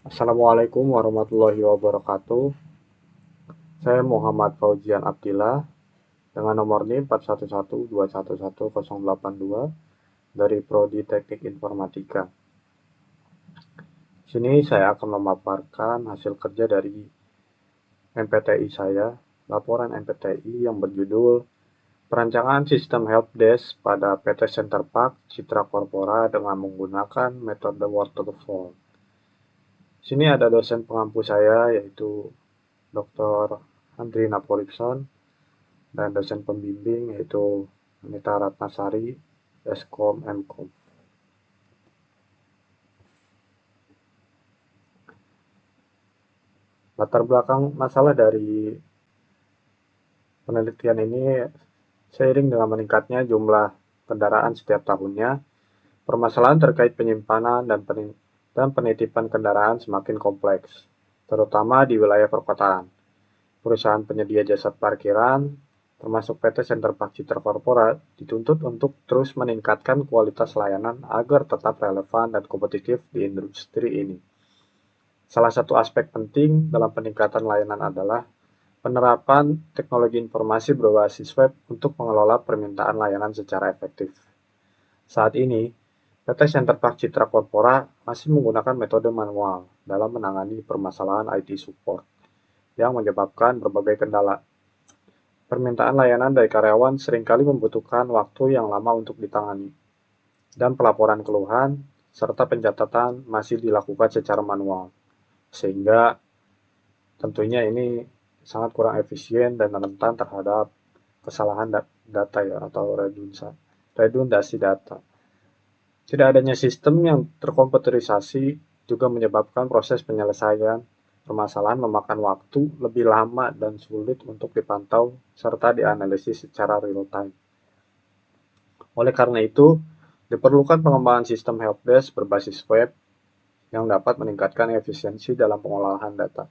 Assalamualaikum warahmatullahi wabarakatuh. Saya Muhammad Fauzian Abdillah dengan nomor NIM 4112111082 dari Prodi Teknik Informatika. Sini saya akan memaparkan hasil kerja dari MPTI saya, laporan MPTI yang berjudul Perancangan Sistem Helpdesk pada PT Center Park Citra Corpora dengan menggunakan metode waterfall. Sini ada dosen pengampu saya yaitu Dr. Andri Napolipson dan dosen pembimbing yaitu Anita Ratnasari, Eskom Mkom. Latar belakang masalah dari penelitian ini seiring dengan meningkatnya jumlah kendaraan setiap tahunnya, permasalahan terkait penyimpanan dan penitipan kendaraan semakin kompleks, terutama di wilayah perkotaan. Perusahaan penyedia jasa parkiran, termasuk PT Center Park Citra Corpora, dituntut untuk terus meningkatkan kualitas layanan agar tetap relevan dan kompetitif di industri ini. Salah satu aspek penting dalam peningkatan layanan adalah penerapan teknologi informasi berbasis web untuk mengelola permintaan layanan secara efektif. Saat ini, PT Center Park Citra Corpora masih menggunakan metode manual dalam menangani permasalahan IT support yang menyebabkan berbagai kendala. Permintaan layanan dari karyawan seringkali membutuhkan waktu yang lama untuk ditangani, dan pelaporan keluhan serta pencatatan masih dilakukan secara manual, sehingga tentunya ini sangat kurang efisien dan rentan terhadap kesalahan data ya, atau redundasi data. Tidak adanya sistem yang terkomputerisasi juga menyebabkan proses penyelesaian permasalahan memakan waktu lebih lama dan sulit untuk dipantau serta dianalisis secara real time. Oleh karena itu, diperlukan pengembangan sistem helpdesk berbasis web yang dapat meningkatkan efisiensi dalam pengolahan data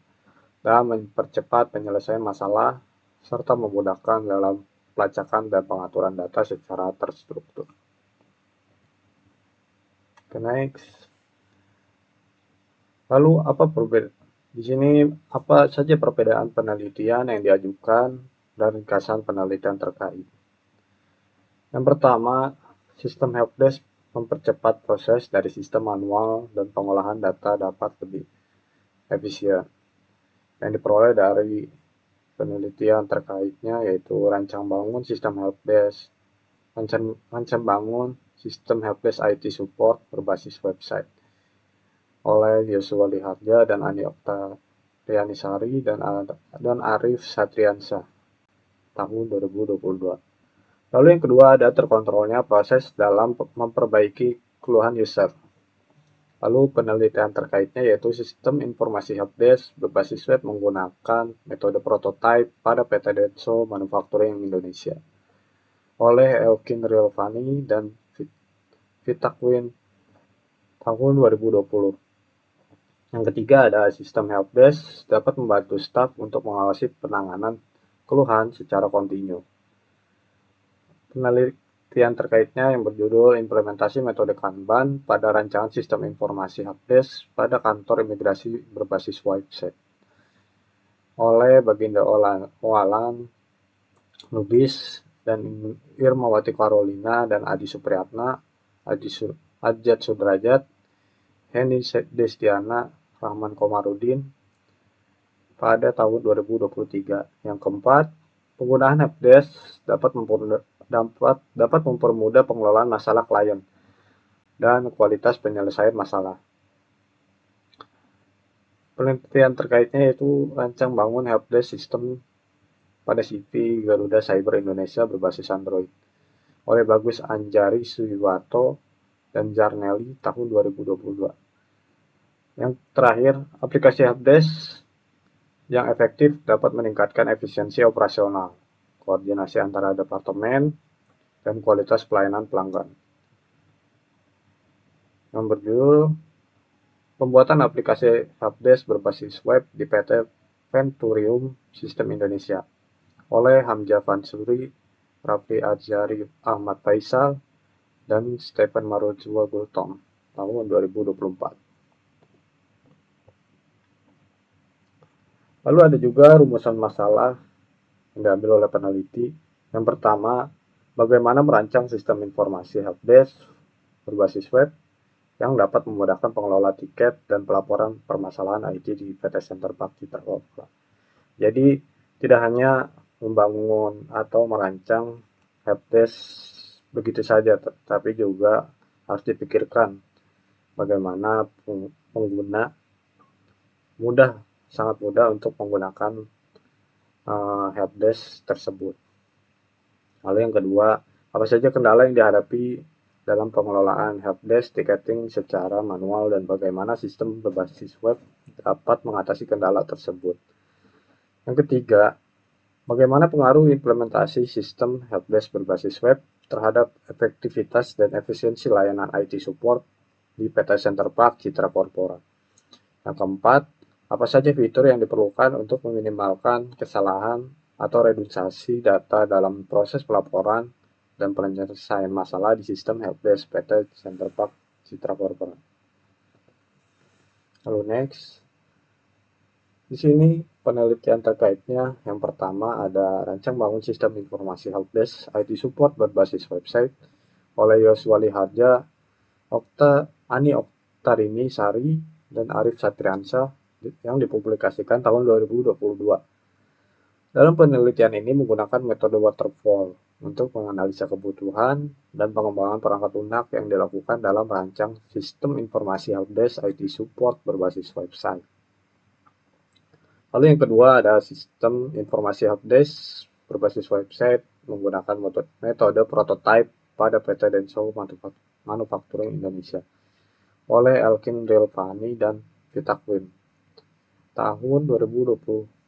dan mempercepat penyelesaian masalah serta memudahkan dalam pelacakan dan pengaturan data secara terstruktur. Oke, next. Lalu di sini apa saja perbedaan penelitian yang diajukan dan ringkasan penelitian terkait? Yang pertama, sistem helpdesk mempercepat proses dari sistem manual dan pengolahan data dapat lebih efisien. Yang diperoleh dari penelitian terkaitnya yaitu rancang bangun sistem helpdesk, rancang bangun sistem helpdesk IT support berbasis website oleh Yosua Liharja dan Ani Oktavianisari dan Arif Satriansyah tahun 2022. Lalu yang kedua ada terkontrolnya proses dalam memperbaiki keluhan user. Lalu penelitian terkaitnya yaitu sistem informasi helpdesk berbasis web menggunakan metode prototype pada PT Denso Manufacturing Indonesia oleh Elkin Rilvani dan Vitakwin tahun 2020. Yang ketiga ada sistem helpdesk dapat membantu staf untuk mengawasi penanganan keluhan secara kontinu. Penelitian terkaitnya yang berjudul Implementasi Metode Kanban pada Rancangan Sistem Informasi Helpdesk pada Kantor Imigrasi Berbasis Website oleh Baginda Owalan, Lubis, dan Irmawati Karolina dan Adi Supriyatna, Adjat Sudrajat, Henny Destiana, Rahman Komarudin pada tahun 2023. Yang keempat, penggunaan helpdesk dapat mempermudah pengelolaan masalah klien dan kualitas penyelesaian masalah. Penelitian terkaitnya yaitu rancang bangun helpdesk sistem pada CV Garuda Cyber Indonesia berbasis Android oleh Bagus Anjari Suwiwato dan Jarneli tahun 2022. Yang terakhir, aplikasi helpdesk yang efektif dapat meningkatkan efisiensi operasional, koordinasi antara departemen, dan kualitas pelayanan pelanggan. Yang berjudul Pembuatan aplikasi helpdesk berbasis web di PT Venturium Sistem Indonesia oleh Hamzah Fansuri, Raffi Azhari Ahmad Faisal, dan Stephen Maruzua Gultom tahun 2024. Lalu ada juga rumusan masalah yang diambil oleh peneliti. Yang pertama, bagaimana merancang sistem informasi helpdesk berbasis web yang dapat memudahkan pengelola tiket dan pelaporan permasalahan IT di PT Center Park Citra Lestari. Jadi, tidak hanya membangun atau merancang helpdesk begitu saja, tapi juga harus dipikirkan bagaimana pengguna sangat mudah untuk menggunakan helpdesk tersebut. Lalu yang kedua, apa saja kendala yang dihadapi dalam pengelolaan helpdesk ticketing secara manual dan bagaimana sistem berbasis web dapat mengatasi kendala tersebut. Yang ketiga, bagaimana pengaruh implementasi sistem helpdesk berbasis web terhadap efektivitas dan efisiensi layanan IT support di PT Center Park Citra Corpora. Yang keempat, apa saja fitur yang diperlukan untuk meminimalkan kesalahan atau reduksi data dalam proses pelaporan dan penyelesaian masalah di sistem helpdesk PT Center Park Citra Corpora. Lalu next, di sini penelitian terkaitnya yang pertama ada rancang bangun sistem informasi helpdesk IT support berbasis website oleh Yoswali Harja, Ani Oktarini Sari, dan Arif Satriansyah yang dipublikasikan tahun 2022. Dalam penelitian ini menggunakan metode waterfall untuk menganalisa kebutuhan dan pengembangan perangkat lunak yang dilakukan dalam merancang sistem informasi helpdesk IT support berbasis website. Lalu yang kedua ada sistem informasi helpdesk berbasis website menggunakan metode prototype pada PT Denso Manufacturing Indonesia oleh Elkin Rilvani dan Vitakwim tahun 2020.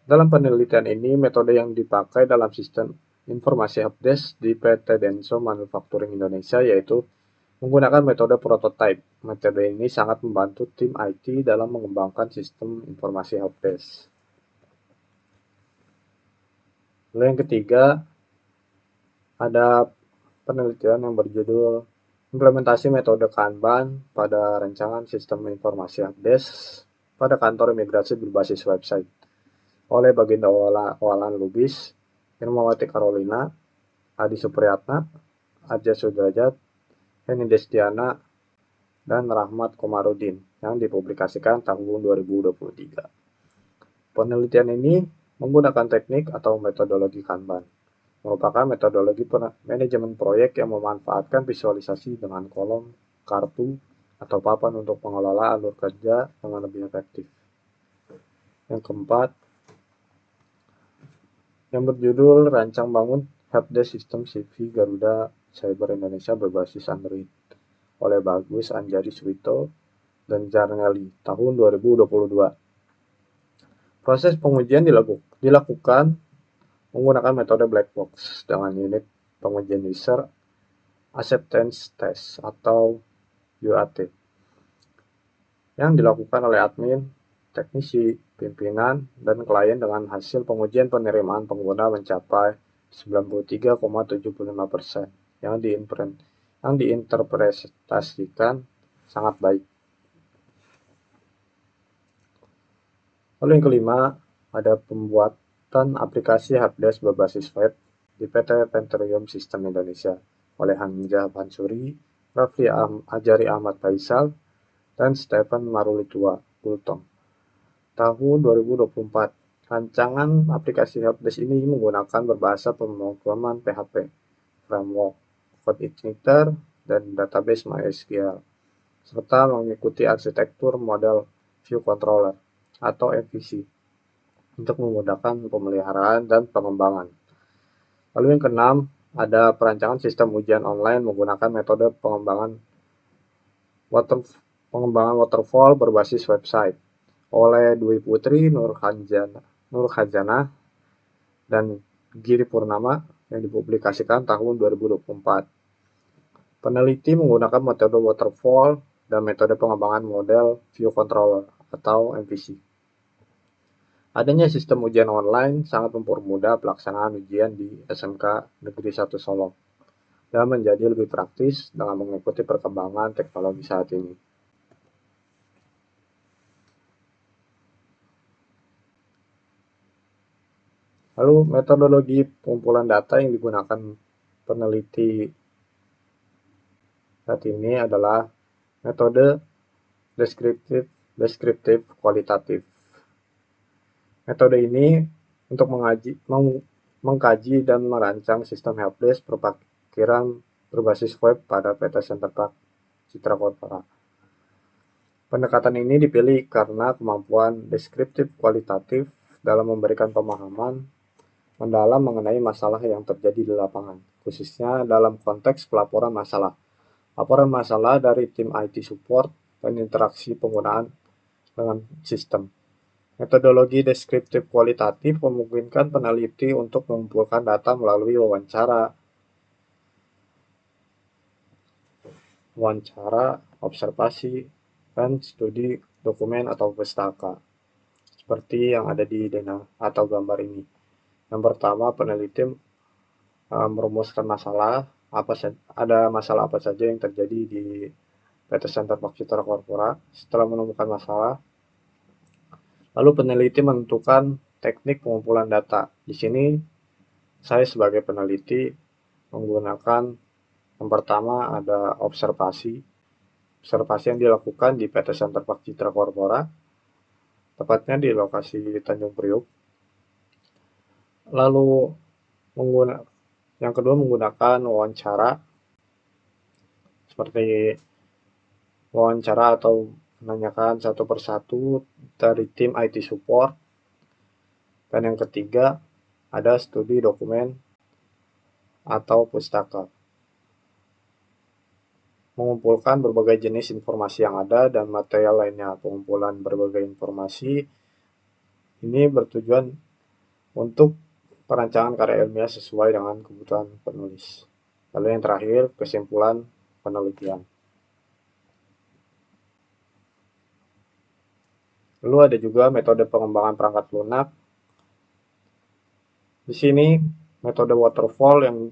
Dalam penelitian ini, metode yang dipakai dalam sistem informasi helpdesk di PT Denso Manufacturing Indonesia yaitu menggunakan metode prototype. Metode ini sangat membantu tim IT dalam mengembangkan sistem informasi helpdesk. Lalu yang ketiga, ada penelitian yang berjudul implementasi metode Kanban pada rancangan sistem informasi helpdesk pada kantor imigrasi berbasis website oleh Baginda Walan Lubis, Irmawati Carolina, Adi Supriyatna, Aja Sudrajat, Heni Destiana, dan Rahmat Komarudin yang dipublikasikan tahun 2023. Penelitian ini menggunakan teknik atau metodologi Kanban, merupakan metodologi manajemen proyek yang memanfaatkan visualisasi dengan kolom, kartu, atau papan untuk mengelola alur kerja dengan lebih efektif. Yang keempat, yang berjudul Rancang Bangun Helpdesk Sistem CV Garuda Cyber Indonesia berbasis Android oleh Bagus Anjari Suwito dan Jarneli tahun 2022. Proses pengujian dilakukan menggunakan metode black box dengan unit pengujian user acceptance test atau UAT yang dilakukan oleh admin, teknisi, pimpinan, dan klien dengan hasil pengujian penerimaan pengguna mencapai 93,75% yang diinterpretasikan sangat baik. Lalu yang kelima, ada pembuatan aplikasi helpdesk berbasis web di PT Pentrium System Indonesia oleh Hamzah Mansuri, Rafli Ajari Ahmad Faisal, dan Stephen Marulitua Gultong. Tahun 2024, rancangan aplikasi helpdesk ini menggunakan berbahasa pemrograman PHP, framework CodeIgniter, dan database MySQL, serta mengikuti arsitektur model View Controller atau MVC untuk memudahkan pemeliharaan dan pengembangan. Lalu yang keenam, ada perancangan sistem ujian online menggunakan metode pengembangan waterfall berbasis website oleh Dwi Putri, Nur Khazanah, dan Giri Purnama yang dipublikasikan tahun 2024. Peneliti menggunakan metode waterfall dan metode pengembangan model View Controller atau MVC. Adanya sistem ujian online sangat mempermudah pelaksanaan ujian di SMK Negeri 1 Solo dan menjadi lebih praktis dengan mengikuti perkembangan teknologi saat ini. Lalu metodologi pengumpulan data yang digunakan peneliti saat ini adalah metode deskriptif kualitatif. Metode ini untuk mengkaji dan merancang sistem helpdesk perparkiran berbasis web pada PT Center Park Citra Corpora. Pendekatan ini dipilih karena kemampuan deskriptif kualitatif dalam memberikan pemahaman mendalam mengenai masalah yang terjadi di lapangan, khususnya dalam konteks pelaporan masalah. Laporan masalah dari tim IT support dan interaksi penggunaan dengan sistem. Metodologi deskriptif kualitatif memungkinkan peneliti untuk mengumpulkan data melalui wawancara, observasi, dan studi dokumen atau pustaka, seperti yang ada di atau gambar ini. Yang pertama, peneliti merumuskan masalah, ada masalah apa saja yang terjadi di PT Center Park Citra Corpora. Setelah menemukan masalah, lalu peneliti menentukan teknik pengumpulan data. Di sini saya sebagai peneliti menggunakan yang pertama ada observasi yang dilakukan di PT Center Park Citra Corpora, tepatnya di lokasi Tanjung Priuk. Lalu yang kedua menggunakan wawancara, seperti wawancara atau menanyakan satu persatu dari tim IT support. Dan yang ketiga ada studi dokumen atau pustaka, mengumpulkan berbagai jenis informasi yang ada dan material lainnya. Pengumpulan berbagai informasi ini bertujuan untuk perancangan karya ilmiah sesuai dengan kebutuhan penulis. Lalu yang terakhir, kesimpulan penelitian. Lalu ada juga metode pengembangan perangkat lunak. Di sini metode waterfall yang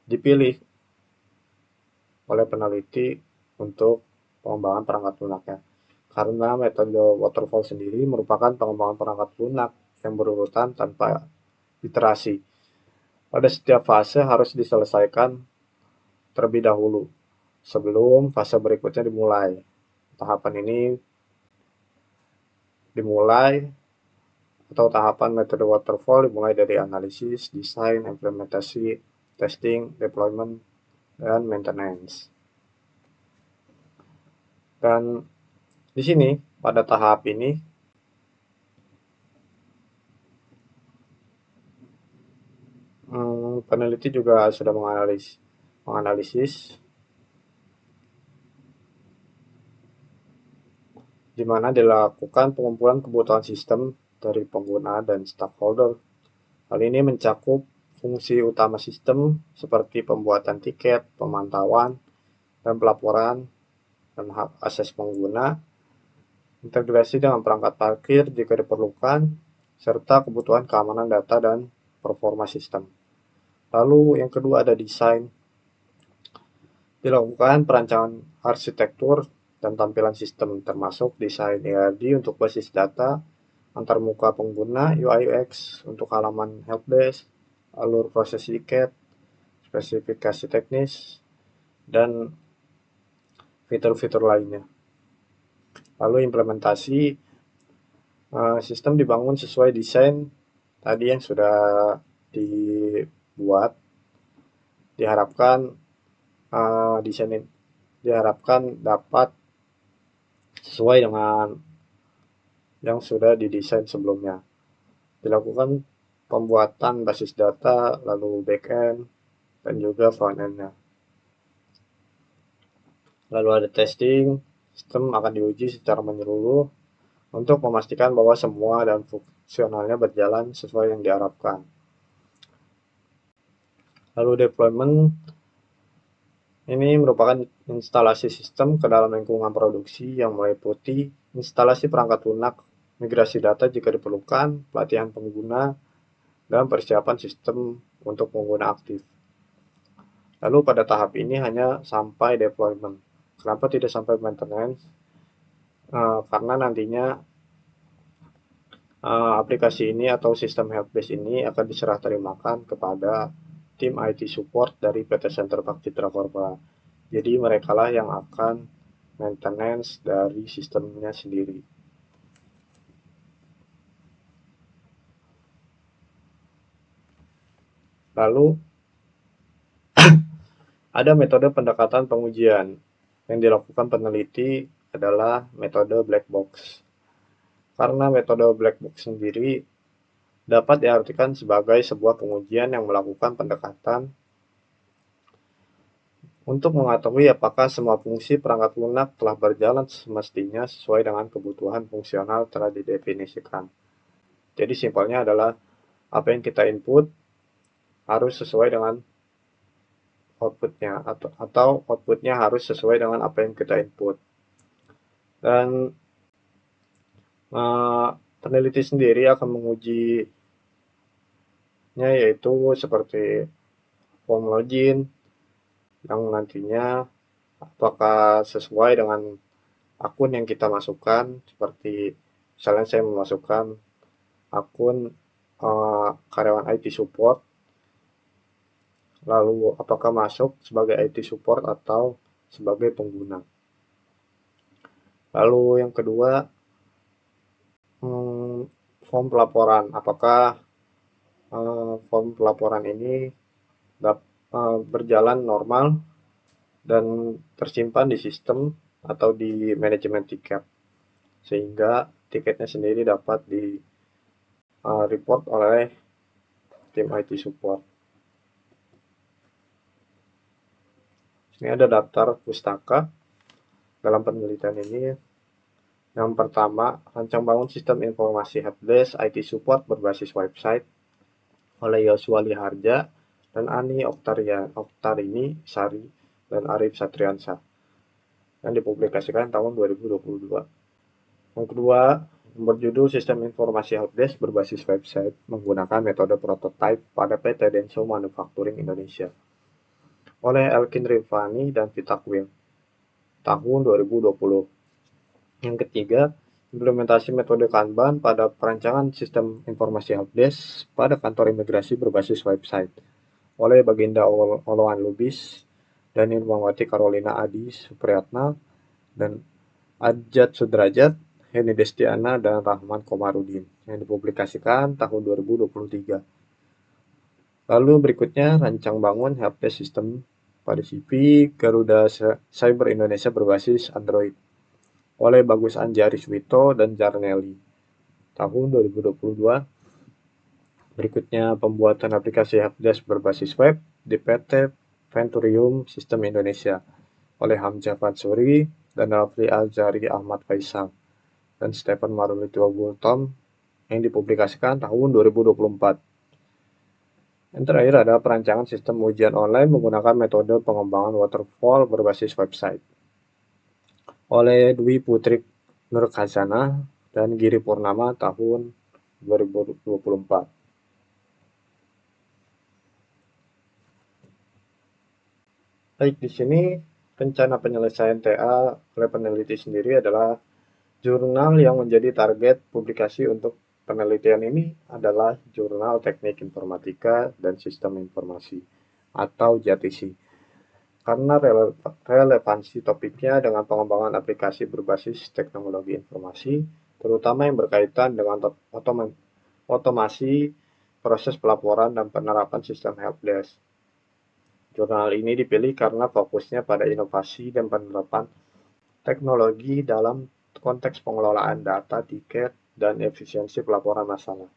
dipilih oleh peneliti untuk pengembangan perangkat lunaknya. Karena metode waterfall sendiri merupakan pengembangan perangkat lunak yang berurutan tanpa iterasi. Pada setiap fase harus diselesaikan terlebih dahulu sebelum fase berikutnya dimulai. Tahapan ini tahapan metode waterfall dimulai dari analisis, desain, implementasi, testing, deployment, dan maintenance. Dan di sini pada tahap ini peneliti juga sudah menganalisis di mana dilakukan pengumpulan kebutuhan sistem dari pengguna dan stakeholder. Hal ini mencakup fungsi utama sistem seperti pembuatan tiket, pemantauan, dan pelaporan dan hak akses pengguna, integrasi dengan perangkat parkir jika diperlukan, serta kebutuhan keamanan data dan performa sistem. Lalu yang kedua ada desain. Dilakukan perancangan arsitektur dan tampilan sistem, termasuk desain ERD untuk basis data, antarmuka pengguna, UI UX untuk halaman helpdesk, alur proses tiket, spesifikasi teknis, dan fitur-fitur lainnya. Lalu implementasi, sistem dibangun sesuai desain tadi yang sudah dibuat. Diharapkan dapat sesuai dengan yang sudah didesain sebelumnya. Dilakukan pembuatan basis data, lalu backend, dan juga frontend-nya. Lalu ada testing, sistem akan diuji secara menyeluruh untuk memastikan bahwa semua dan fungsionalnya berjalan sesuai yang diharapkan. Lalu deployment, ini merupakan instalasi sistem ke dalam lingkungan produksi yang meliputi instalasi perangkat lunak, migrasi data jika diperlukan, pelatihan pengguna, dan persiapan sistem untuk pengguna aktif. Lalu pada tahap ini hanya sampai deployment. Kenapa tidak sampai maintenance? Karena nantinya aplikasi ini atau sistem helpdesk ini akan diserah terimakan kepada tim IT support dari PT Center Park Citra Korba. Jadi mereka lah yang akan maintenance dari sistemnya sendiri. Lalu ada metode pendekatan pengujian yang dilakukan peneliti adalah metode black box. Karena metode black box sendiri dapat diartikan sebagai sebuah pengujian yang melakukan pendekatan untuk mengetahui apakah semua fungsi perangkat lunak telah berjalan semestinya sesuai dengan kebutuhan fungsional telah didefinisikan. Jadi simpelnya adalah apa yang kita input harus sesuai dengan outputnya atau outputnya harus sesuai dengan apa yang kita input. Dan peneliti sendiri akan mengujinya yaitu seperti form login yang nantinya apakah sesuai dengan akun yang kita masukkan, seperti misalnya saya memasukkan akun karyawan IT support, lalu apakah masuk sebagai IT support atau sebagai pengguna. Lalu yang kedua, form pelaporan, apakah form pelaporan ini berjalan normal dan tersimpan di sistem atau di manajemen tiket, sehingga tiketnya sendiri dapat di report oleh tim IT support. Ini ada daftar pustaka dalam penelitian ini. Yang pertama, rancang bangun sistem informasi helpdesk IT support berbasis website oleh Yosua Liharja dan Ani Oktarini Sari dan Arif Satriansa yang dipublikasikan tahun 2022. Yang kedua, berjudul Sistem Informasi Helpdesk berbasis website menggunakan metode prototype pada PT Denso Manufacturing Indonesia oleh Elkin Rifani dan Vita Quinn tahun 2020. Yang ketiga, implementasi metode Kanban pada perancangan sistem informasi helpdesk pada kantor imigrasi berbasis website oleh Baginda Oloan Lubis dan Irmawati Carolina Adi Supriyatna dan Ajat Sudrajat, Heni Destiana, dan Rahman Komarudin yang dipublikasikan tahun 2023. Lalu berikutnya rancang bangun helpdesk sistem pada CV Garuda Cyber Indonesia berbasis Android oleh Bagus Anjari Swito dan Jarneli tahun 2022. Berikutnya pembuatan aplikasi helpdesk berbasis web di PT Venturium Sistem Indonesia oleh Hamzah Fatsuri dan Rafli Azari Ahmad Faisal dan Stephen Marulito Gultom yang dipublikasikan tahun 2024. Yang terakhir ada perancangan sistem ujian online menggunakan metode pengembangan waterfall berbasis website oleh Dwi Putri Nurkhazana dan Giri Purnama tahun 2024. Baik, di sini rencana penyelesaian TA oleh peneliti sendiri adalah jurnal yang menjadi target publikasi untuk penelitian ini adalah Jurnal Teknik Informatika dan Sistem Informasi atau JTISI. Karena relevansi topiknya dengan pengembangan aplikasi berbasis teknologi informasi, terutama yang berkaitan dengan otomasi proses pelaporan dan penerapan sistem helpdesk. Jurnal ini dipilih karena fokusnya pada inovasi dan penerapan teknologi dalam konteks pengelolaan data, tiket, dan efisiensi pelaporan masalah.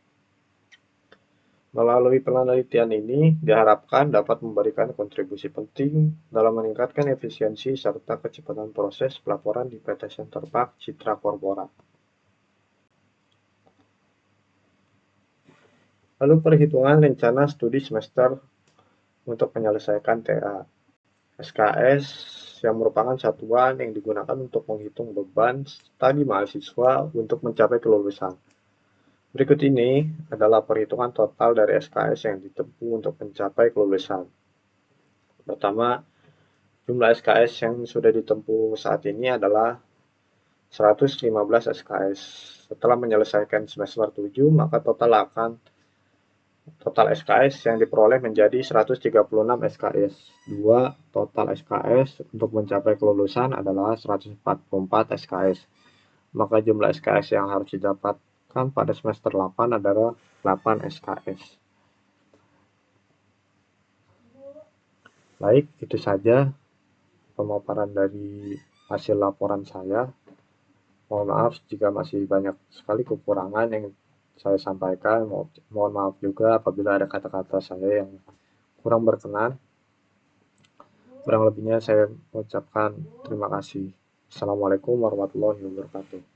Melalui penelitian ini diharapkan dapat memberikan kontribusi penting dalam meningkatkan efisiensi serta kecepatan proses pelaporan di PT Center Park Citra Korpora. Lalu perhitungan rencana studi semester untuk menyelesaikan TA. SKS yang merupakan satuan yang digunakan untuk menghitung beban studi mahasiswa untuk mencapai kelulusan. Berikut ini adalah perhitungan total dari SKS yang ditempuh untuk mencapai kelulusan. Pertama, jumlah SKS yang sudah ditempuh saat ini adalah 115 SKS. Setelah menyelesaikan semester 7, maka total SKS yang diperoleh menjadi 136 SKS. Total SKS untuk mencapai kelulusan adalah 144 SKS. Maka jumlah SKS yang harus didapatkan pada semester 8 adalah 8 SKS. Baik, itu saja pemaparan dari hasil laporan saya. Mohon maaf jika masih banyak sekali kekurangan yang saya sampaikan. Mohon maaf juga apabila ada kata-kata saya yang kurang berkenan. Kurang lebihnya saya mengucapkan terima kasih. Assalamualaikum warahmatullahi wabarakatuh.